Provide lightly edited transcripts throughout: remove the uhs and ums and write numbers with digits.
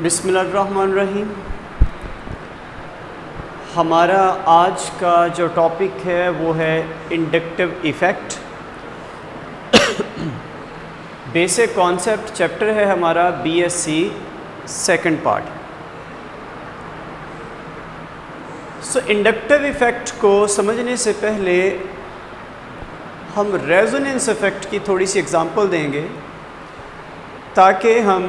बिस्मिल्लाहिर्रहमानिर्रहीम। हमारा आज का जो टॉपिक है वो है inductive effect. Basic concept chapter है हमारा BSc second part. Inductive effect को समझने से पहले हम रेजोनेंस इफ़ेक्ट की थोड़ी सी एग्जांपल देंगे ताकि हम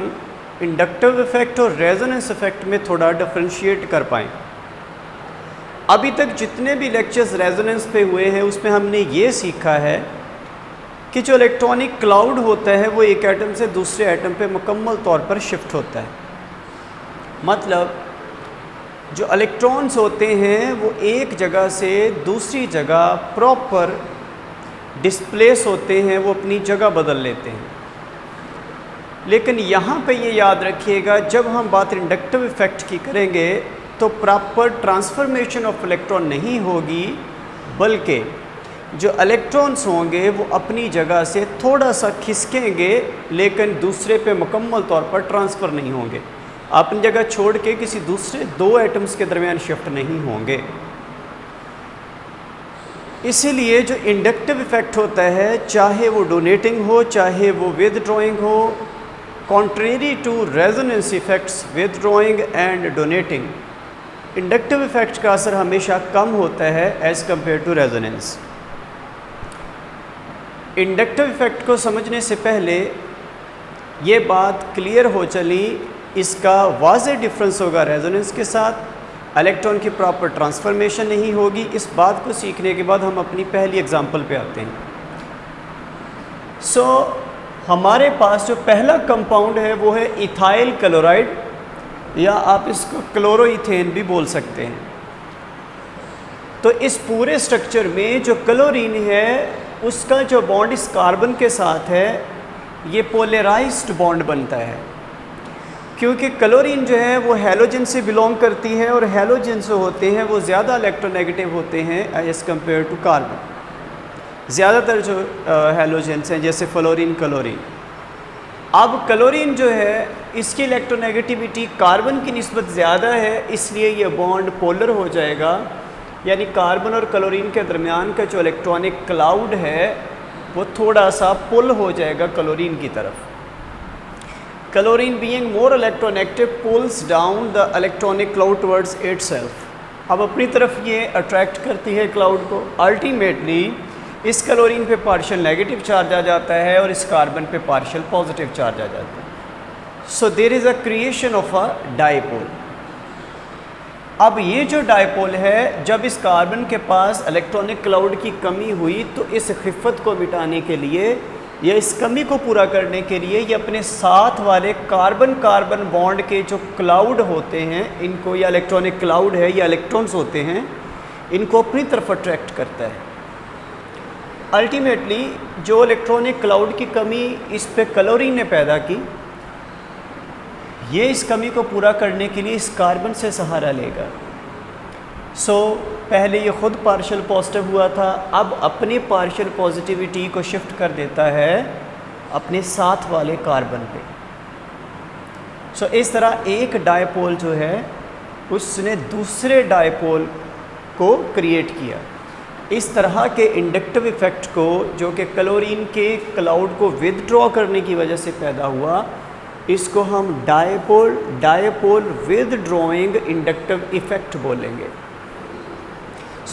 इंडक्टिव इफ़ेक्ट और रेजोनेंस इफ़ेक्ट में थोड़ा डिफरेंशिएट कर पाएँ। अभी तक जितने भी लेक्चर्स रेजोनेंस पे हुए हैं उसमें हमने ये सीखा है कि जो इलेक्ट्रॉनिक क्लाउड होता है वो एक एटम से दूसरे एटम पे मुकम्मल तौर पर शिफ्ट होता है। मतलब जो इलेक्ट्रॉन्स होते हैं वो एक जगह से दूसरी जगह प्रॉपर डिस्प्लेस होते हैं, वो अपनी जगह बदल लेते हैं। लेकिन यहाँ पे ये याद रखिएगा, जब हम बात इंडक्टिव इफ़ेक्ट की करेंगे तो प्रॉपर ट्रांसफॉर्मेशन ऑफ इलेक्ट्रॉन नहीं होगी, बल्कि जो इलेक्ट्रॉन्स होंगे वो अपनी जगह से थोड़ा सा खिसकेंगे लेकिन दूसरे पे मुकम्मल तौर पर ट्रांसफ़र नहीं होंगे, अपनी जगह छोड़ के किसी दूसरे दो एटम्स के दरमियान शिफ्ट नहीं होंगे। इसीलिए जो इंडक्टिव इफ़ेक्ट होता है, चाहे वो डोनेटिंग हो चाहे वो विदड्रॉइंग हो, contrary to resonance effects withdrawing and donating, inductive effect का असर हमेशा कम होता है as compare to resonance. Inductive effect को समझने से पहले ये बात क्लियर हो चली, इसका वाज़ेह डिफरेंस होगा रेजोनेंस के साथ। इलेक्ट्रॉन की प्रॉपर ट्रांसफॉर्मेशन नहीं होगी। इस बात को सीखने के बाद हम अपनी पहली एग्जांपल पे आते हैं। हमारे पास जो पहला कंपाउंड है वो है इथाइल क्लोराइड, या आप इसको क्लोरोइथेन भी बोल सकते हैं। तो इस पूरे स्ट्रक्चर में जो क्लोरीन है उसका जो बॉन्ड इस कार्बन के साथ है ये पोलराइज्ड बॉन्ड बनता है, क्योंकि क्लोरीन जो है वो हैलोजन से बिलोंग करती है और हैलोजन जो होते हैं वो ज़्यादा इलेक्ट्रोनेगेटिव होते हैं एज़ कम्पेयर टू कार्बन। ज़्यादातर जो हैलोजेंस हैं जैसे फ्लोरीन, क्लोरीन। अब क्लोरीन जो है इसकी इलेक्ट्रोनेगेटिविटी कार्बन की निस्बत ज़्यादा है, इसलिए ये बॉन्ड पोलर हो जाएगा, यानी कार्बन और क्लोरीन के दरमियान का जो इलेक्ट्रॉनिक क्लाउड है वो थोड़ा सा पुल हो जाएगा क्लोरीन की तरफ। Chlorine being more electronegative pulls down the electronic cloud towards itself. अब अपनी तरफ ये अट्रैक्ट करती है क्लाउड को। अल्टीमेटली इस क्लोरीन पे पार्शियल नेगेटिव चार्ज आ जाता है और इस कार्बन पे पार्शियल पॉजिटिव चार्ज आ जाता है। So there is a creation of a dipole. अब ये जो डायपोल है, जब इस कार्बन के पास इलेक्ट्रॉनिक क्लाउड की कमी हुई तो इस खिफ़त को मिटाने के लिए या इस कमी को पूरा करने के लिए ये अपने साथ वाले कार्बन कार्बन बॉन्ड के जो क्लाउड होते हैं इनको, या इलेक्ट्रॉनिक क्लाउड है या इलेक्ट्रॉन्स होते हैं, इनको अपनी तरफ अट्रैक्ट करता है। अल्टीमेटली जो इलेक्ट्रॉनिक क्लाउड की कमी इस पे क्लोरीन ने पैदा की, ये इस कमी को पूरा करने के लिए इस कार्बन से सहारा लेगा। पहले ये ख़ुद पार्शियल पॉजिटिव हुआ था, अब अपनी पार्शियल पॉजिटिविटी को शिफ्ट कर देता है अपने साथ वाले कार्बन पे। इस तरह एक डायपोल जो है उसने दूसरे डायपोल को क्रिएट किया। इस तरह के इंडक्टिव इफ़ेक्ट को, जो कि क्लोरीन के क्लाउड को विदड्रॉ करने की वजह से पैदा हुआ, इसको हम डायपोल विदड्रॉइंग इंडक्टिव इफ़ेक्ट बोलेंगे।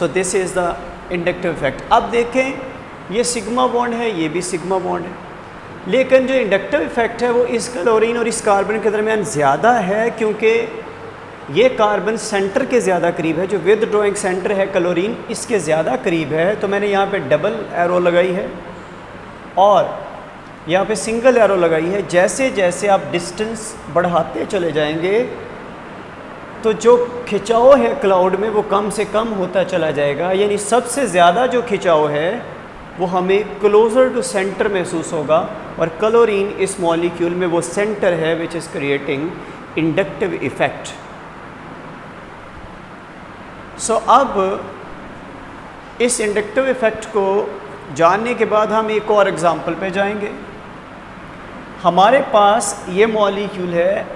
This is the inductive effect. अब देखें ये सिग्मा बॉन्ड है, ये भी सिग्मा बॉन्ड है, लेकिन जो इंडक्टिव इफ़ेक्ट है वो इस क्लोरीन और इस कार्बन के दरमियान ज़्यादा है, क्योंकि ये कार्बन सेंटर के ज़्यादा करीब है। जो विदड्रॉइंग सेंटर है क्लोरीन इसके ज़्यादा करीब है, तो मैंने यहाँ पे डबल एरो लगाई है और यहाँ पे सिंगल एरो लगाई है। जैसे जैसे आप डिस्टेंस बढ़ाते चले जाएंगे तो जो खिंचाव है क्लाउड में वो कम से कम होता चला जाएगा, यानी सबसे ज़्यादा जो खिंचाव है वो हमें क्लोज़र टू सेंटर महसूस होगा, और क्लोरीन इस मॉलिक्यूल में वो सेंटर है which is creating inductive effect. अब इस इंडक्टिव इफ़ेक्ट को जानने के बाद हम एक और एग्ज़ाम्पल पे जाएंगे। हमारे पास ये मॉलिक्यूल है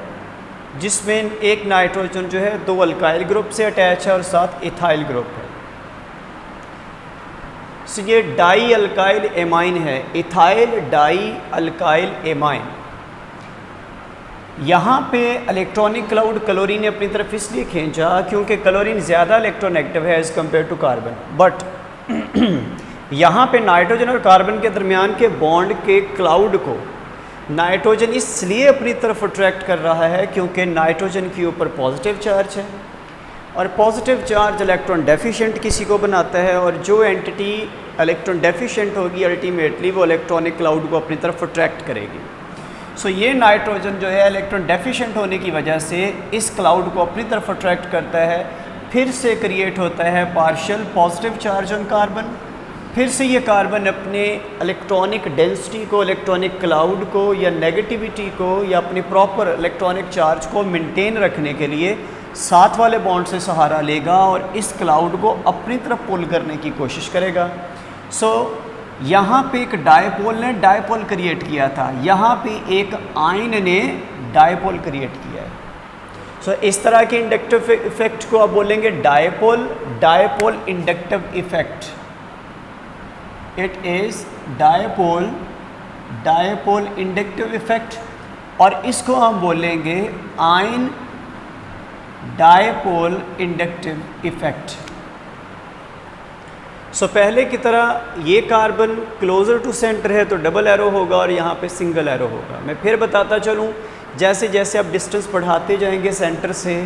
जिसमें एक नाइट्रोजन जो है 2 अल्काइल ग्रुप से अटैच है और 7 इथाइल ग्रुप है। सो ये डाई अल्काइल एमाइन है, इथाइल डाई अल्काइल एमाइन। यहाँ पे इलेक्ट्रॉनिक क्लाउड क्लोरीन ने अपनी तरफ इसलिए खींचा क्योंकि क्लोरीन ज़्यादा इलेक्ट्रोनेगेटिव है as compare to carbon. But यहाँ पे नाइट्रोजन और कार्बन के दरमियान के बॉन्ड के क्लाउड को नाइट्रोजन इसलिए अपनी तरफ अट्रैक्ट कर रहा है क्योंकि नाइट्रोजन के ऊपर पॉजिटिव चार्ज है, और पॉजिटिव चार्ज इलेक्ट्रॉन डेफिशिएंट किसी को बनाता है, और जो एंटिटी इलेक्ट्रॉन डेफिशिएंट होगी अल्टीमेटली वो इलेक्ट्रॉनिक क्लाउड को अपनी तरफ अट्रैक्ट करेगी। सो ये नाइट्रोजन जो है इलेक्ट्रॉन डेफिशिएंट होने की वजह से इस क्लाउड को अपनी तरफ अट्रैक्ट करता है, फिर से क्रिएट होता है partial positive charge on carbon. फिर से ये कार्बन अपने इलेक्ट्रॉनिक डेंसिटी को, इलेक्ट्रॉनिक क्लाउड को या नेगेटिविटी को या अपने प्रॉपर इलेक्ट्रॉनिक चार्ज को मेंटेन रखने के लिए साथ वाले बॉन्ड से सहारा लेगा और इस क्लाउड को अपनी तरफ पुल करने की कोशिश करेगा। सो यहाँ पे एक डायपोल ने डायपोल क्रिएट किया था, यहाँ पे एक आयन ने डायपोल क्रिएट किया है। सो इस तरह के इंडक्टिव इफेक्ट को आप बोलेंगे dipole, dipole inductive effect. It is dipole, dipole inductive effect, और इसको हम बोलेंगे आयन डायपोल इंडक्टिव इफेक्ट। सो पहले की तरह ये कार्बन क्लोज़र टू सेंटर है तो डबल एरो होगा और यहाँ पे सिंगल एरो होगा। मैं फिर बताता चलूँ, जैसे जैसे आप डिस्टेंस बढ़ाते जाएंगे सेंटर से,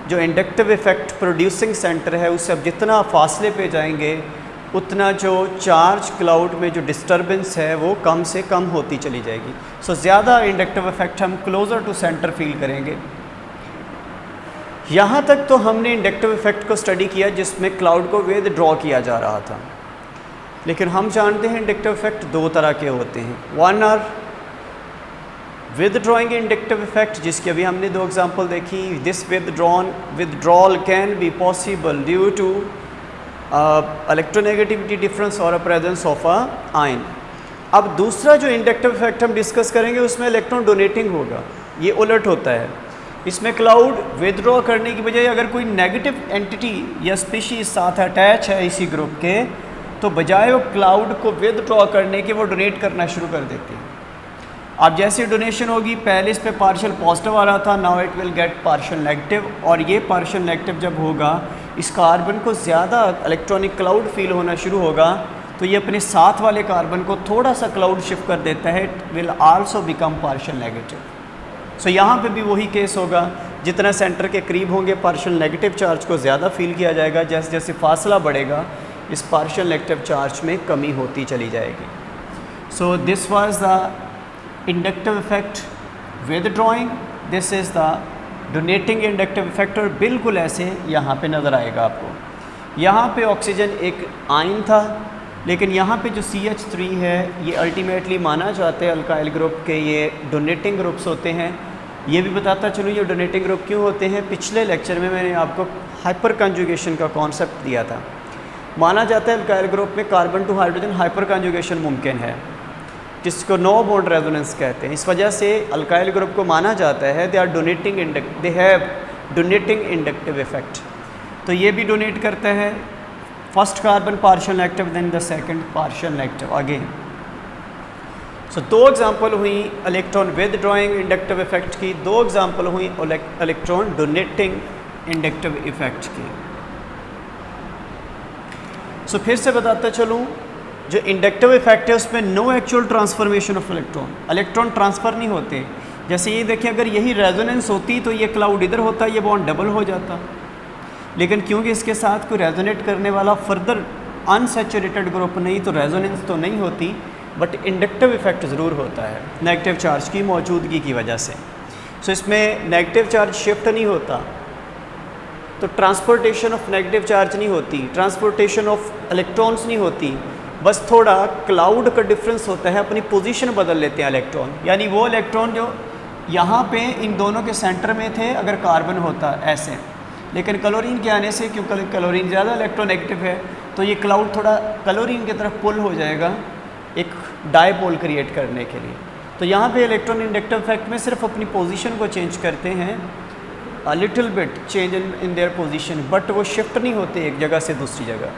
जो इंडक्टिव इफेक्ट प्रोड्यूसिंग सेंटर है उससे आप जितना फासले पे जाएंगे उतना जो चार्ज क्लाउड में जो डिस्टर्बेंस है वो कम से कम होती चली जाएगी। सो ज़्यादा इंडक्टिव इफेक्ट हम क्लोज़र टू सेंटर फील करेंगे। यहाँ तक तो हमने इंडक्टिव इफेक्ट को स्टडी किया जिसमें क्लाउड को विदड्रॉ किया जा रहा था, लेकिन हम जानते हैं इंडक्टिव इफेक्ट 2 तरह के होते हैं। One are withdrawing inductive effect, जिसकी अभी हमने 2 एग्जांपल देखी। This withdrawal can be possible due to electronegativity difference और प्रेजेंस ऑफ अ आयन। अब दूसरा जो इंडक्टिव इफेक्ट हम डिस्कस करेंगे उसमें इलेक्ट्रॉन डोनेटिंग होगा, ये उलट होता है। इसमें क्लाउड विदड्रॉ करने की बजाय अगर कोई नेगेटिव एंटिटी या स्पीशीज साथ अटैच है इसी ग्रुप के, तो बजाय वो क्लाउड को विदड्रॉ करने के वो डोनेट करना शुरू कर देती है। अब जैसे डोनेशन होगी, पहले इस पे पार्शियल पॉजिटिव आ रहा था, now it will get partial negative, और ये पार्शियल नेगेटिव जब होगा इस कार्बन को ज़्यादा इलेक्ट्रॉनिक क्लाउड फील होना शुरू होगा, तो ये अपने साथ वाले कार्बन को थोड़ा सा क्लाउड शिफ्ट कर देता है, it will also become partial negative. So यहाँ पे भी वही केस होगा, जितना सेंटर के करीब होंगे पार्शियल नेगेटिव चार्ज को ज़्यादा फील किया जाएगा, जैसे जैसे फासला बढ़ेगा इस पार्शियल नेगेटिव चार्ज में कमी होती चली जाएगी। सो this was the inductive effect withdrawing, this is the donating inductive effect, और बिल्कुल ऐसे यहाँ पे नज़र आएगा आपको। यहाँ पे ऑक्सीजन एक आयन था, लेकिन यहाँ पे जो CH3 है ये अल्टीमेटली माना जाता है अल्काइल ग्रुप के ये डोनेटिंग ग्रुप्स होते हैं। ये भी बताता चलूँ ये डोनेटिंग ग्रुप क्यों होते हैं। पिछले लेक्चर में मैंने आपको हाइपर कंजुगेशन का कॉन्सेप्ट दिया था। माना जाता है अल्काइल ग्रुप में carbon to hydrogen hyperconjugation मुमकिन है, जिसको नो बॉन्ड रेजोनेंस कहते हैं। इस वजह से अल्काइल ग्रुप को माना जाता है they have donating inductive effect. तो ये भी डोनेट करता है, first carbon partial negative, then the second partial negative again. So 2 example हुई इलेक्ट्रॉन विदड्रॉइंग इंडक्टिव इफेक्ट की, 2 एग्जांपल हुई इलेक्ट्रॉन डोनेटिंग इंडक्टिव इफेक्ट की। सो फिर से बताता चलूँ, जो इंडक्टिव इफेक्ट है उसमें no actual transformation of electron, electron transfer नहीं होते। जैसे ये देखिए, अगर यही रेजोनेंस होती तो ये क्लाउड इधर होता, ये बॉन्ड डबल हो जाता, लेकिन क्योंकि इसके साथ कोई रेजोनेट करने वाला फर्दर अनसैचुरेटेड ग्रुप नहीं, तो रेजोनेंस तो नहीं होती, बट इंडक्टिव इफेक्ट ज़रूर होता है नेगेटिव चार्ज की मौजूदगी की वजह से। सो इसमें नेगेटिव चार्ज शिफ्ट नहीं होता, तो ट्रांसपोर्टेशन ऑफ नेगेटिव चार्ज नहीं होती, ट्रांसपोर्टेशन ऑफ इलेक्ट्रॉन्स नहीं होती, बस थोड़ा क्लाउड का डिफरेंस होता है, अपनी पोजीशन बदल लेते हैं इलेक्ट्रॉन। यानी वो इलेक्ट्रॉन जो यहाँ पे इन दोनों के सेंटर में थे अगर कार्बन होता ऐसे, लेकिन क्लोरीन के आने से, क्योंकि क्लोरीन ज़्यादा इलेक्ट्रोनेगेटिव है, तो ये क्लाउड थोड़ा क्लोरीन की तरफ पुल हो जाएगा एक डायपोल क्रिएट करने के लिए। तो यहाँ पे इलेक्ट्रॉन इंडक्टिव इफेक्ट में सिर्फ अपनी पोजीशन को चेंज करते हैं, a little bit change in their position, but वो शिफ्ट नहीं होते एक जगह से दूसरी जगह।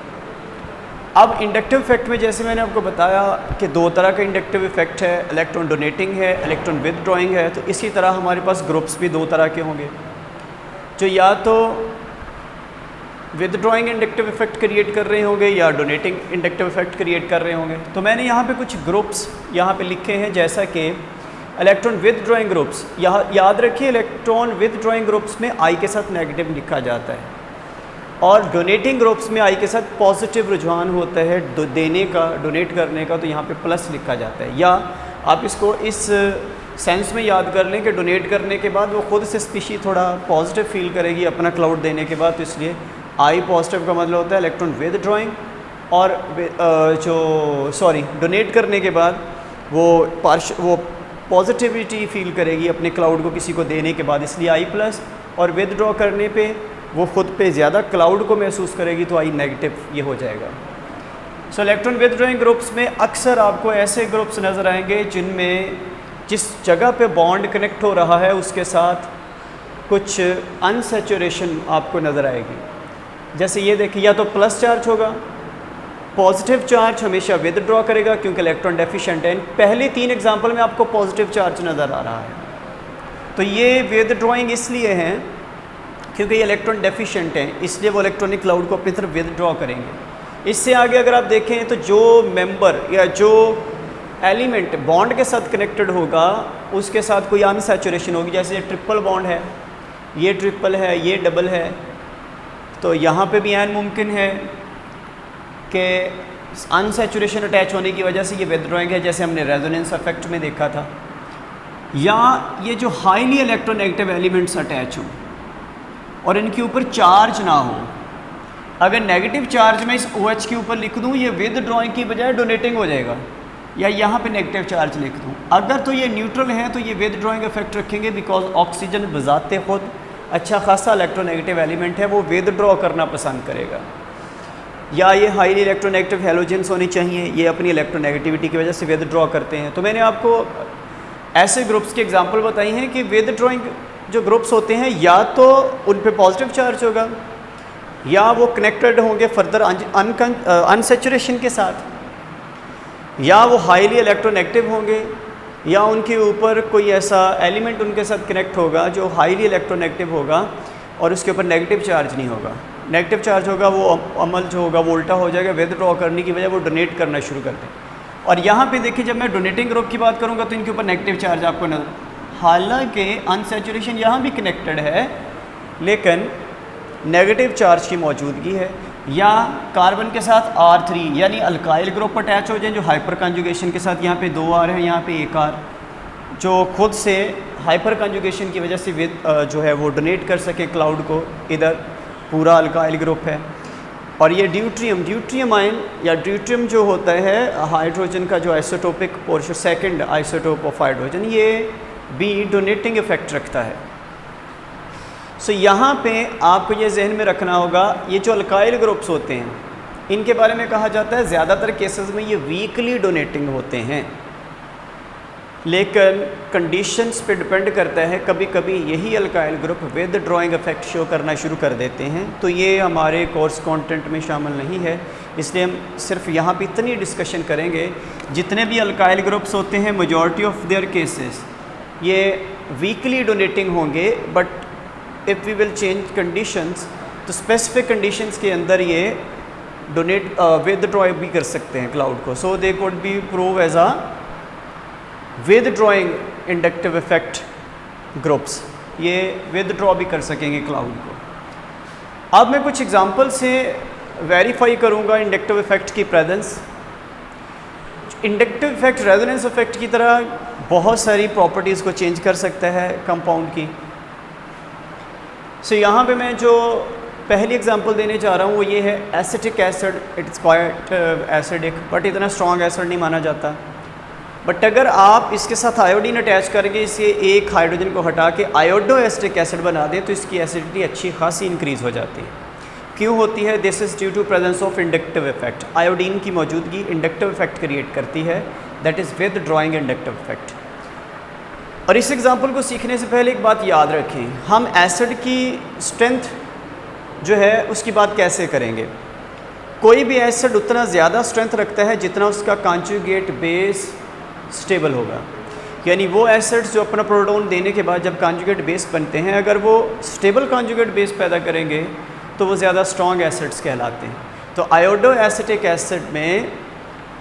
अब इंडक्टिव इफेक्ट में जैसे मैंने आपको बताया कि दो तरह का इंडक्टिव इफेक्ट है, इलेक्ट्रॉन डोनेटिंग है, इलेक्ट्रॉन विदड्रॉइंग है। तो इसी तरह हमारे पास ग्रुप्स भी दो तरह के होंगे, जो या तो विदड्रॉइंग इंडक्टिव इफेक्ट क्रिएट कर रहे होंगे या डोनेटिंग इंडक्टिव इफेक्ट क्रिएट कर रहे होंगे। तो मैंने यहाँ पे कुछ ग्रुप्स यहाँ पे लिखे हैं, जैसा कि इलेक्ट्रॉन विदड्रॉइंग ग्रुप्स। यहाँ याद रखिए इलेक्ट्रॉन विदड्रॉइंग ग्रुप्स में आई के साथ नेगेटिव लिखा जाता है, और डोनेटिंग ग्रुप्स में आई के साथ पॉजिटिव रुझान होता है देने का, डोनेट करने का, तो यहाँ पे प्लस लिखा जाता है। या आप इसको इस सेंस में याद कर लें कि डोनेट करने के बाद वो खुद से स्पीशी थोड़ा पॉजिटिव फील करेगी अपना क्लाउड देने के बाद, तो इसलिए आई पॉजिटिव का मतलब होता है इलेक्ट्रॉन विदड्रॉइंग, और डोनेट करने के बाद वो पॉजिटिविटी फील करेगी अपने क्लाउड को किसी को देने के बाद, इसलिए आई प्लस। और विदड्रॉ करने पे वो खुद पे ज़्यादा क्लाउड को महसूस करेगी, तो आई नेगेटिव ये हो जाएगा। सो इलेक्ट्रॉन विदड्रॉइंग ग्रुप्स में अक्सर आपको ऐसे ग्रुप्स नज़र आएंगे जिनमें जिस जगह पे बॉन्ड कनेक्ट हो रहा है उसके साथ कुछ अनसैचुरेशन आपको नज़र आएगी। जैसे ये देखिए, या तो प्लस चार्ज होगा, पॉजिटिव चार्ज हमेशा विदड्रॉ करेगा क्योंकि इलेक्ट्रॉन डेफिशिएंट है। पहले 3 एग्जाम्पल में आपको पॉजिटिव चार्ज नज़र आ रहा है, तो ये विदड्रॉइंग इसलिए हैं क्योंकि ये इलेक्ट्रॉन डेफिशिएंट हैं, इसलिए वो इलेक्ट्रॉनिक क्लाउड को अपनी तरफ विदड्रॉ करेंगे। इससे आगे अगर आप देखें तो जो मेंबर या जो एलिमेंट बॉन्ड के साथ कनेक्टेड होगा उसके साथ कोई अनसैचुरेशन होगी, जैसे ये ट्रिपल बॉन्ड है, ये ट्रिपल है, ये डबल है, तो यहाँ पे भी ऐन मुमकिन है कि अनसैचुरेशन अटैच होने की वजह से ये विदड्रॉइंग है, जैसे हमने रेजोनेंस इफेक्ट में देखा था। या ये जो हाईली इलेक्ट्रोनेगेटिव एलिमेंट्स अटैच हों और इनके ऊपर चार्ज ना हो। अगर नेगेटिव चार्ज मैं इस OH के ऊपर लिख दूँ, ये विदड्रॉइंग की बजाय डोनेटिंग हो जाएगा, या यहाँ पे नेगेटिव चार्ज लिख दूँ। अगर तो ये न्यूट्रल है तो ये विदड्रॉइंग इफेक्ट रखेंगे, बिकॉज ऑक्सीजन बजाते खुद अच्छा खासा इलेक्ट्रोनेगेटिव एलिमेंट है, वो विदड्रॉ करना पसंद करेगा। या ये हाईली इलेक्ट्रोनेगेटिव हैलोजेंस होनी चाहिए, ये अपनी इलेक्ट्रोनेगेटिविटी की वजह से विदड्रॉ करते हैं। तो मैंने आपको ऐसे ग्रुप्स के एग्जांपल बताई हैं कि विदड्रॉइंग जो ग्रुप्स होते हैं या तो उन पे पॉजिटिव चार्ज होगा, या वो कनेक्टेड होंगे फर्दर अनसैचुरेशन के साथ, या वो हाईली इलेक्ट्रोनेगेटिव होंगे, या उनके ऊपर कोई ऐसा एलिमेंट उनके साथ कनेक्ट होगा जो हाईली इलेक्ट्रोनेगेटिव होगा और उसके ऊपर नेगेटिव चार्ज नहीं होगा। नेगेटिव चार्ज होगा वो अमल जो होगा वो उल्टा हो जाएगा, विदड्रॉ करने की वजह वो डोनेट करना शुरू करते हैं। और यहाँ पे देखिए, जब मैं डोनेटिंग ग्रुप की बात करूँगा तो इनके ऊपर नेगेटिव चार्ज आपको नजर, हालांकि अनसैचुरेशन यहाँ भी कनेक्टेड है लेकिन नेगेटिव चार्ज की मौजूदगी है। या कार्बन के साथ R3 यानी अल्काइल ग्रुप अटैच हो जाए जो हाइपर कंजुगेशन के साथ, यहाँ पे 2 R है, यहाँ पे 1 R, जो खुद से हाइपर कंजुगेशन की वजह से जो है वो डोनेट कर सके क्लाउड को, इधर पूरा अल्काइल ग्रुप है। और ये ड्यूट्रियम आयन या ड्यूट्रियम जो होता है हाइड्रोजन का जो isotopic portion, second isotope of hydrogen, ये भी डोनेटिंग इफेक्ट रखता है। सो यहाँ पे आपको ये जहन में रखना होगा, ये जो अल्काइल ग्रुप्स होते हैं इनके बारे में कहा जाता है ज़्यादातर केसेस में ये वीकली डोनेटिंग होते हैं, लेकिन कंडीशंस पे डिपेंड करता है। कभी कभी यही alkyl group withdrawing effect show करना शुरू कर देते हैं, तो ये हमारे कोर्स कंटेंट में शामिल नहीं है, इसलिए हम सिर्फ यहाँ पे इतनी डिस्कशन करेंगे। जितने भी अल्काइल ग्रुप्स होते हैं मेजॉरिटी ऑफ देयर केसेस ये वीकली डोनेटिंग होंगे, but if we will change conditions तो स्पेसिफिक कंडीशंस के अंदर ये डोनेट विदड्रॉ भी कर सकते हैं क्लाउड को। So they could be prove as a withdrawing inductive effect groups, ये विदड्रॉ भी कर सकेंगे क्लाउड को। अब मैं कुछ एग्जांपल से वेरीफाई करूंगा इंडक्टिव इफेक्ट की presence. Inductive effect resonance effect की तरह बहुत सारी प्रॉपर्टीज़ को चेंज कर सकता है कंपाउंड की। सो यहाँ पे मैं जो पहली एग्जांपल देने जा रहा हूँ वो ये है acetic acid. It's quite acidic, but इतना स्ट्रॉन्ग एसिड नहीं माना जाता। बट अगर आप इसके साथ आयोडीन अटैच करके इसे एक हाइड्रोजन को हटा के आयोडो एसिटिक एसिड बना दें तो इसकी एसिडिटी अच्छी खासी इंक्रीज़ हो जाती है। क्यों होती है? This is due to presence of inductive effect. Iodine की मौजूदगी इंडक्टिव इफेक्ट क्रिएट करती है, that is withdrawing inductive effect. और इस एग्ज़ाम्पल को सीखने से पहले एक बात याद रखें, हम एसिड की स्ट्रेंथ जो है उसकी बात कैसे करेंगे। कोई भी एसिड उतना ज़्यादा स्ट्रेंथ रखता है जितना उसका कॉन्जुगेट बेस स्टेबल होगा। यानी वो एसिड्स जो अपना प्रोटॉन देने के बाद जब कॉन्जुगेट बेस बनते हैं, अगर वो स्टेबल कॉन्जुगेट बेस पैदा करेंगे तो वो ज़्यादा स्ट्रॉन्ग एसिड्स कहलाते हैं। तो आयोडो एसिटिक एसिड में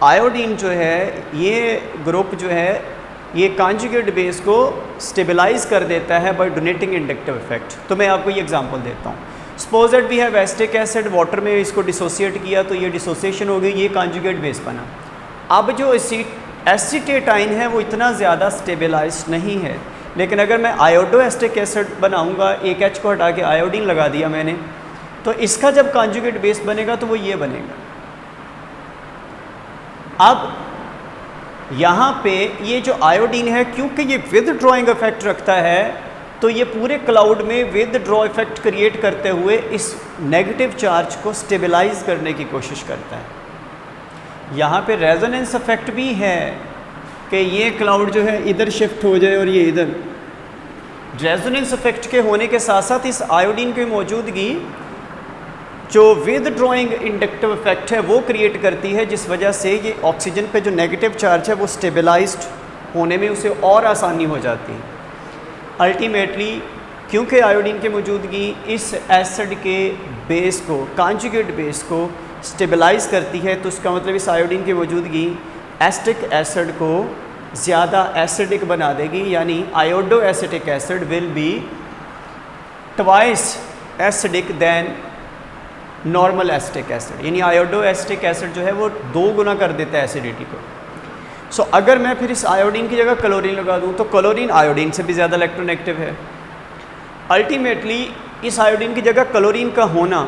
आयोडीन जो है, ये ग्रुप जो है, ये कॉन्जुगेट बेस को स्टेबलाइज कर देता है बाय डोनेटिंग इंडक्टिव इफेक्ट। तो मैं आपको ये एग्जांपल देता हूँ। Suppose that we have acetic acid, water में इसको डिसोसिएट किया तो ये डिसोसिएशन हो गई, ये कॉन्जुगेट बेस बना। अब जो एसीटेटाइन है वो इतना ज़्यादा स्टेबलाइज्ड नहीं है, लेकिन अगर मैं आयोडो एसिटिक एसिड बनाऊँगा, एक एच को हटा के आयोडीन लगा दिया मैंने, तो इसका जब कॉन्जुगेट बेस बनेगा तो वो ये बनेगा। अब यहाँ पे ये जो आयोडीन है, क्योंकि ये विद ड्रॉइंग इफेक्ट रखता है, तो ये पूरे क्लाउड में विद ड्रॉ इफेक्ट क्रिएट करते हुए इस नेगेटिव चार्ज को स्टेबलाइज करने की कोशिश करता है। यहाँ पे रेजोनेंस इफेक्ट भी है कि ये क्लाउड जो है इधर शिफ्ट हो जाए और ये इधर। रेजोनेंस इफेक्ट के होने के साथ साथ इस आयोडीन की मौजूदगी जो विद ड्रॉइंग इंडक्टिव इफेक्ट है वो क्रिएट करती है, जिस वजह से ये ऑक्सीजन पे जो नेगेटिव चार्ज है वो स्टेबलाइज्ड होने में उसे और आसानी हो जाती है। अल्टीमेटली क्योंकि आयोडीन की मौजूदगी इस एसिड के बेस को, कॉन्जुगेट बेस को स्टेबलाइज करती है, तो उसका मतलब इस आयोडीन की मौजूदगी एसिटिक एसिड को ज़्यादा एसिडिक बना देगी। यानी iodo acetic acid will be twice acidic than normal acetic acid. यानी आयोडो एसिटिक एसिड जो है वो 2 गुना कर देता है एसिडिटी को। सो अगर मैं फिर इस आयोडीन की जगह क्लोरीन लगा दूं तो क्लोरीन आयोडीन से भी ज़्यादा इलेक्ट्रोनेगेटिव है। अल्टीमेटली इस आयोडीन की जगह क्लोरीन का होना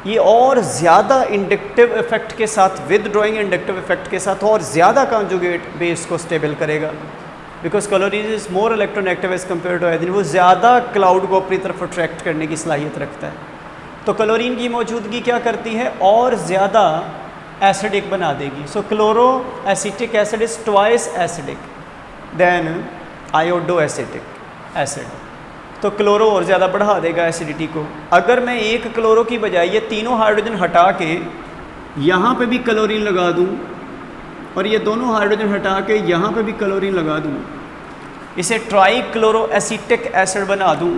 ये और ज़्यादा इंडक्टिव इफेक्ट के साथ, विद ड्रॉइंग इंडक्टिव इफेक्ट के साथ और ज़्यादा कॉन्जुगेट बेस को स्टेबल करेगा, because chlorine is more electronegative as compare to iodine. वो ज़्यादा क्लाउड को अपनी तरफ अट्रैक्ट करने की सलाहियत रखता है। तो क्लोरीन की मौजूदगी क्या करती है, और ज़्यादा एसिडिक बना देगी। So chloro acetic acid is twice acidic then iodo acetic acid. तो क्लोरो और ज़्यादा बढ़ा देगा एसिडिटी को। अगर मैं एक क्लोरो की बजाय ये तीनों हाइड्रोजन हटा के यहाँ पे भी क्लोरीन लगा दूँ और ये दोनों हाइड्रोजन हटा के यहाँ पे भी क्लोरीन लगा दूँ, इसे ट्राई क्लोरो एसिटिक एसिड बना दूँ,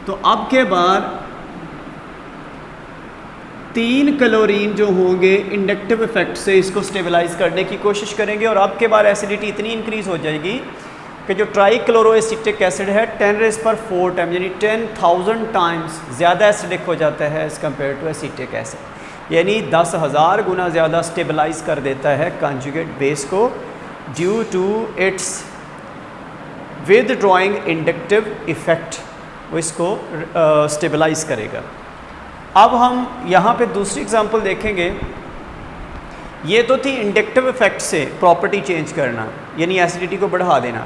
तो अब के बाद 3 क्लोरीन जो होंगे इंडक्टिव इफेक्ट से इसको स्टेबलाइज करने की कोशिश करेंगे, और अब के बाद एसिडिटी इतनी इंक्रीज हो जाएगी कि जो ट्राई क्लोरो एसिटिक एसिड है 10⁴ टाइम यानी 10,000 टाइम्स ज़्यादा एसिडिक हो जाता है as compare to acetic acid. यानी 10,000 गुना ज़्यादा स्टेबलाइज कर देता है कॉन्जुगेट बेस को, due to its withdrawing inductive effect, वो इसको स्टेबलाइज करेगा। अब हम यहाँ पे दूसरी एग्जांपल देखेंगे। ये तो थी इंडक्टिव इफेक्ट से प्रॉपर्टी चेंज करना, यानी एसिडिटी को बढ़ा देना,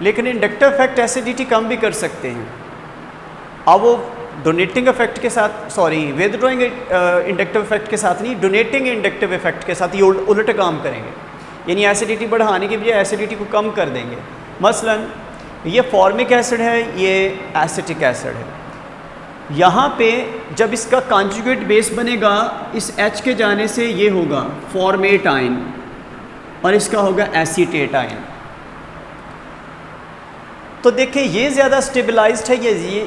लेकिन इंडक्टिव इफेक्ट एसिडिटी कम भी कर सकते हैं। अब वो डोनेटिंग इफेक्ट के साथ, sorry with drawing inductive effect के साथ नहीं, डोनेटिंग इंडक्टिव इफेक्ट के साथ ये उल्ट काम करेंगे, यानी एसिडिटी बढ़ाने की बजाय एसिडिटी को कम कर देंगे। मसलन ये फॉर्मिक एसिड है, ये एसिटिक एसिड है। यहाँ पे जब इसका कॉन्जुगेट बेस बनेगा, इस H के जाने से ये होगा फॉर्मेटाइन और इसका होगा एसीटेटाइन। तो देखिए ये ज़्यादा स्टेबलाइज्ड है,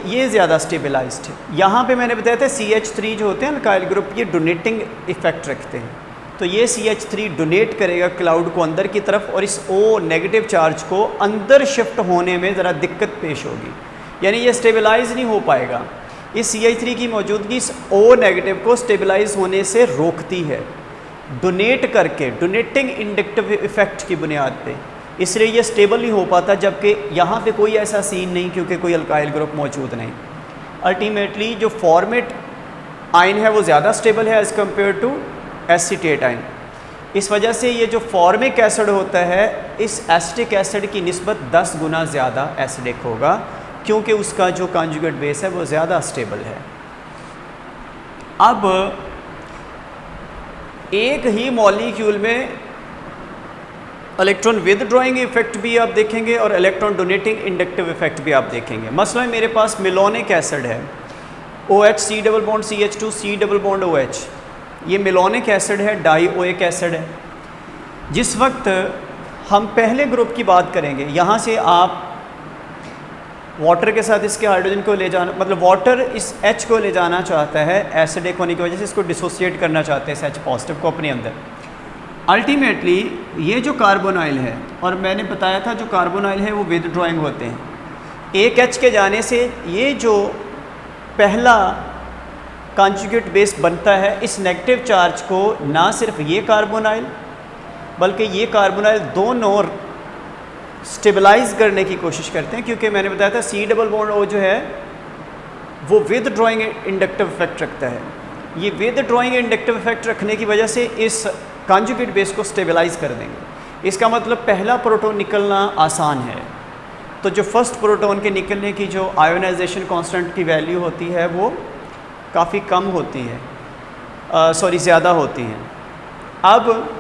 ये ज़्यादा स्टेबलाइज्ड है। यहाँ पे मैंने बताया था CH3 जो होते हैं अल्काइल ग्रुप, ये डोनेटिंग इफेक्ट रखते हैं। तो ये CH3 डोनेट करेगा क्लाउड को अंदर की तरफ, और इस O नेगेटिव चार्ज को अंदर शिफ्ट होने में ज़रा दिक्कत पेश होगी, यानी ये स्टेबलाइज नहीं हो पाएगा। इस CH3 की मौजूदगी इस O नेगेटिव को स्टेबलाइज होने से रोकती है, डोनेट करके, डोनेटिंग इंडक्टिव इफेक्ट की बुनियाद पे, इसलिए ये स्टेबल नहीं हो पाता, जबकि यहाँ पे कोई ऐसा सीन नहीं, क्योंकि कोई अल्काइल ग्रुप मौजूद नहीं। अल्टीमेटली जो फॉर्मेट आयन है वो ज़्यादा स्टेबल है एज़ कम्पेयर टू एसीटेटाइन। इस वजह से ये जो फॉर्मिक एसिड होता है इस एसिटिक एसिड की निस्बत 10 गुना ज़्यादा एसिडिक होगा, क्योंकि उसका जो कॉन्जुगेट बेस है वो ज़्यादा स्टेबल है। अब एक ही मॉलिक्यूल में इलेक्ट्रॉन विदड्रॉइंग इफेक्ट भी आप देखेंगे और इलेक्ट्रॉन डोनेटिंग इंडक्टिव इफेक्ट भी आप देखेंगे। मसलन मेरे पास मिलोनिक एसिड है, OH C double bond CH2 C double bond OH, ये मिलोनिक एसिड है, डाईओइक एसिड है। जिस वक्त हम पहले ग्रुप की बात करेंगे, यहाँ से आप वाटर के साथ इसके हाइड्रोजन को ले जाना, मतलब वाटर इस H को ले जाना चाहता है, एसिडिक होने की वजह से इसको डिसोसिएट करना चाहते हैं इस H पॉजिटिव को अपने अंदर। अल्टीमेटली ये जो कार्बोनाइल है, और मैंने बताया था जो कार्बोनाइल है वो विदड्रॉइंग होते हैं। एक H के जाने से ये जो पहला कॉन्जुगेट बेस बनता है, इस नेगेटिव चार्ज को ना सिर्फ ये कार्बोनाइल बल्कि ये कार्बोनाइल दोनों स्टेबलाइज करने की कोशिश करते हैं, क्योंकि मैंने बताया था C डबल बॉन्ड O जो है वो विदड्रॉइंग इंडक्टिव इफेक्ट रखता है। ये विदड्रॉइंग इंडक्टिव इफेक्ट रखने की वजह से इस कॉन्जुगेट बेस को स्टेबलाइज कर देंगे। इसका मतलब पहला प्रोटॉन निकलना आसान है, तो जो फर्स्ट प्रोटॉन के निकलने की जो आयोनाइजेशन कांस्टेंट की वैल्यू होती है वो काफ़ी कम होती है, ज़्यादा होती है। अब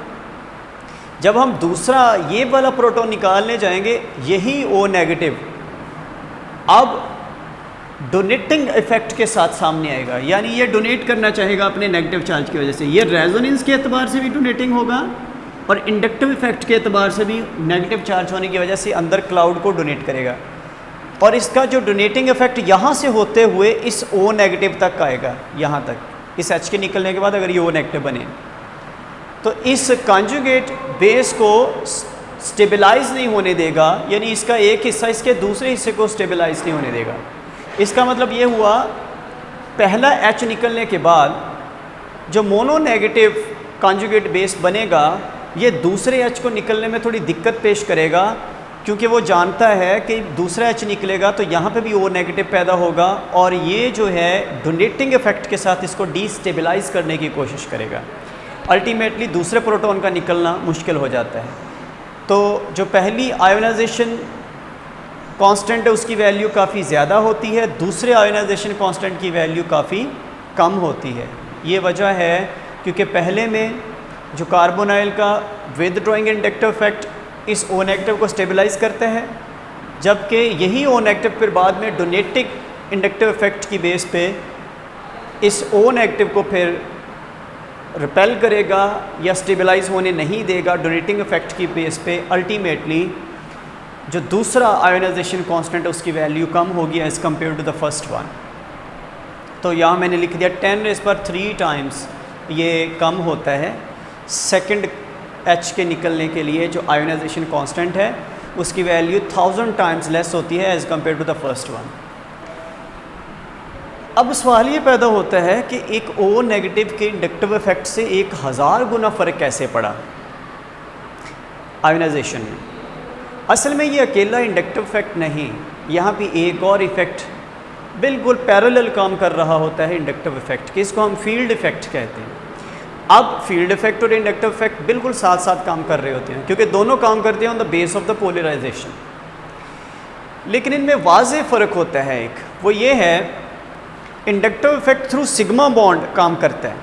जब हम दूसरा ये वाला प्रोटॉन निकालने जाएंगे, यही O नेगेटिव अब डोनेटिंग इफेक्ट के साथ सामने आएगा, यानी ये डोनेट करना चाहेगा अपने नेगेटिव चार्ज की वजह से। ये रेजोनेंस के एतबार से भी डोनेटिंग होगा और इंडक्टिव इफेक्ट के एतबार से भी नेगेटिव चार्ज होने की वजह से अंदर क्लाउड को डोनेट करेगा, और इसका जो डोनेटिंग इफेक्ट यहाँ से होते हुए इस O नेगेटिव तक आएगा, यहाँ तक, इस H के निकलने के बाद अगर ये O नेगेटिव बने तो इस कॉन्जुगेट बेस को स्टेबलाइज नहीं होने देगा, यानी इसका एक हिस्सा इसके दूसरे हिस्से को स्टेबलाइज नहीं होने देगा। इसका मतलब ये हुआ, पहला H निकलने के बाद जो मोनो नेगेटिव कॉन्जुगेट बेस बनेगा, ये दूसरे H को निकलने में थोड़ी दिक्कत पेश करेगा, क्योंकि वो जानता है कि दूसरा H निकलेगा तो यहाँ पे भी O नेगेटिव पैदा होगा, और ये जो है डोनेटिंग इफेक्ट के साथ इसको डीस्टेबलाइज करने की कोशिश करेगा। अल्टीमेटली दूसरे प्रोटॉन का निकलना मुश्किल हो जाता है। तो जो पहली आयोनाइजेशन कांस्टेंट है उसकी वैल्यू काफ़ी ज़्यादा होती है, दूसरे आयोनाइजेशन कांस्टेंट की वैल्यू काफ़ी कम होती है। ये वजह है क्योंकि पहले में जो कार्बोनाइल का विदड्रॉइंग इंडक्टिव इफेक्ट इस O नेगेटिव को स्टेबलाइज करता है, जबकि यही O नेगेटिव फिर बाद में डोनेटिंग इंडक्टिव इफेक्ट की बेस पे इस O नेगेटिव को फिर रिपेल करेगा या स्टेबलाइज होने नहीं देगा डोनेटिंग इफेक्ट की बेस पे। अल्टीमेटली जो दूसरा आयोनाइजेशन कांस्टेंट है उसकी वैल्यू कम होगी as compare to the first one. तो यहाँ मैंने लिख दिया 10⁻³ टाइम्स ये कम होता है सेकंड H के निकलने के लिए। जो आयोनाइजेशन कांस्टेंट है उसकी वैल्यू 1000 टाइम्स लेस होती है as compare to the first one. अब सवाल ये पैदा होता है कि एक O नेगेटिव के इंडक्टिव इफेक्ट से 1000 गुना फ़र्क कैसे पड़ा आयोनाइजेशन में। असल में ये अकेला इंडक्टिव इफेक्ट नहीं, यहाँ भी एक और इफ़ेक्ट बिल्कुल पैरेलल काम कर रहा होता है इंडक्टिव इफेक्ट के, इसको हम फील्ड इफेक्ट कहते हैं। अब फील्ड इफेक्ट और इंडक्टिव इफेक्ट बिल्कुल साथ साथ काम कर रहे होते हैं, क्योंकि दोनों काम करते हैं on the base of the polarization. लेकिन इनमें वाज़ेह फ़र्क होता है, एक वो ये है inductive effect through sigma bond काम करता है।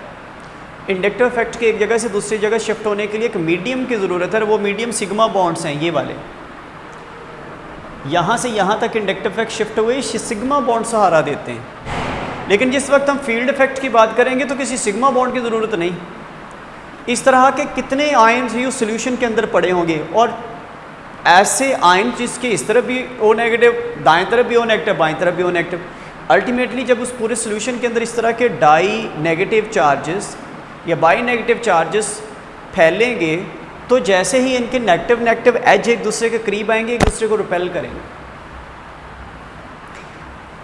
इंडक्टिव इफेक्ट के एक जगह से दूसरी जगह शिफ्ट होने के लिए एक मीडियम की ज़रूरत है, वो मीडियम सिग्मा बॉन्ड्स हैं ये वाले। यहाँ से यहाँ तक इंडक्टिव इफेक्ट शिफ्ट हुए सिग्मा बॉन्ड सहारा देते हैं। लेकिन जिस वक्त हम फील्ड इफेक्ट की बात करेंगे तो किसी सिग्मा बॉन्ड की ज़रूरत नहीं। इस तरह के कितने आयन्स ही उस सोल्यूशन के अंदर पड़े होंगे, और ऐसे आयन जिसके इस तरफ भी O नेगेटिव, दाएँ तरफ भी O नेगेटिव, बाएँ तरफ भी O नेगेटिव। अल्टीमेटली जब उस पूरे सोल्यूशन के अंदर इस तरह के डाई नेगेटिव चार्जेस या बाई नेगेटिव चार्जेस फैलेंगे तो जैसे ही इनके नेगेटिव नेगेटिव एज एक दूसरे के करीब आएंगे, एक दूसरे को रिपेल करेंगे।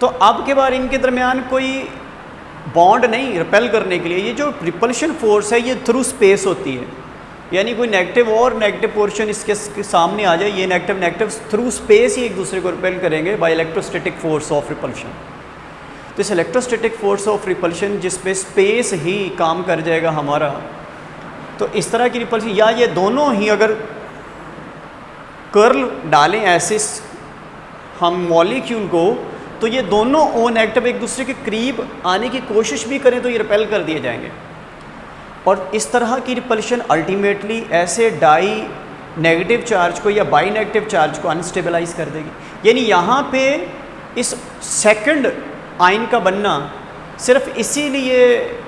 तो अब के बार इनके दरमियान कोई बॉन्ड नहीं रिपेल करने के लिए। ये जो रिपल्शन फोर्स है ये थ्रू स्पेस होती है, यानी कोई नेगेटिव और नेगेटिव पोर्शन इसके सामने आ जाए, ये नेगेटिव नेगेटिव थ्रू स्पेस ही एक दूसरे को रिपेल करेंगे by electrostatic force of repulsion. तो इस इलेक्ट्रोस्टैटिक फोर्स ऑफ रिपल्शन जिस पे स्पेस ही काम कर जाएगा हमारा, तो इस तरह की रिपल्शन, या ये दोनों ही अगर कर्ल डालें ऐसे हम मॉलिक्यूल को, तो ये दोनों O नेगेटिव एक दूसरे के करीब आने की कोशिश भी करें तो ये रिपेल कर दिए जाएंगे। और इस तरह की रिपल्शन अल्टीमेटली ऐसे डाई नेगेटिव चार्ज को या बाई नेगेटिव चार्ज को अनस्टेबलाइज कर देगी। यानी यहाँ पे इस सेकंड आयन का बनना सिर्फ इसीलिए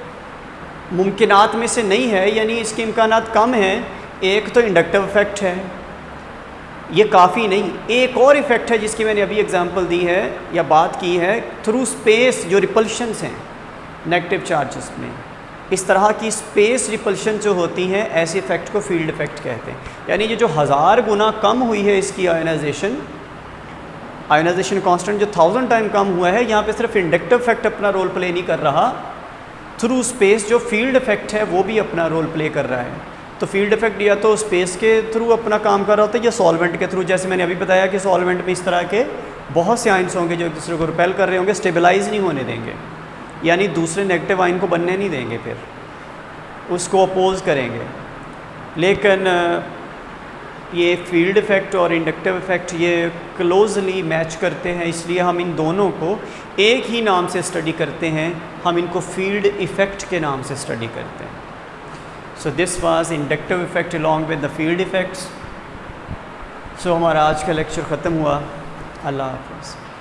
मुमकिनात में से नहीं है, यानी इसके इम्कानात कम हैं। एक तो इंडक्टिव इफ़ेक्ट है, ये काफ़ी नहीं, एक और इफ़ेक्ट है जिसकी मैंने अभी एग्जांपल दी है या बात की है, थ्रू स्पेस जो रिपल्शंस हैं नेगेटिव चार्जेस में, इस तरह की स्पेस रिपल्शन जो होती हैं, ऐसे इफ़ेक्ट को फील्ड इफ़ेक्ट कहते हैं। यानी ये जो 1000 गुना कम हुई है इसकी आयोनाइजेशन कांस्टेंट जो 1000 टाइम कम हुआ है, यहाँ पे सिर्फ इंडक्टिव इफ़ेक्ट अपना रोल प्ले नहीं कर रहा, थ्रू स्पेस जो फील्ड इफ़ेक्ट है वो भी अपना रोल प्ले कर रहा है। तो फील्ड इफ़ेक्ट या तो स्पेस के थ्रू अपना काम कर रहा होता है या सॉल्वेंट के थ्रू। जैसे मैंने अभी बताया कि सॉल्वेंट में इस तरह के बहुत से आयन्स होंगे जो एक दूसरे को रिपेल कर रहे होंगे, स्टेबलाइज नहीं होने देंगे, यानी दूसरे नेगेटिव आयन को बनने नहीं देंगे, फिर उसको अपोज करेंगे। लेकिन ये फील्ड इफ़ेक्ट और इंडक्टिव इफ़ेक्ट ये क्लोजली मैच करते हैं, इसलिए हम इन दोनों को एक ही नाम से स्टडी करते हैं, हम इनको फील्ड इफ़ेक्ट के नाम से स्टडी करते हैं। So this was inductive effect along with the field effects. So हमारा आज का लेक्चर ख़त्म हुआ। अल्लाह हाफ़िज़।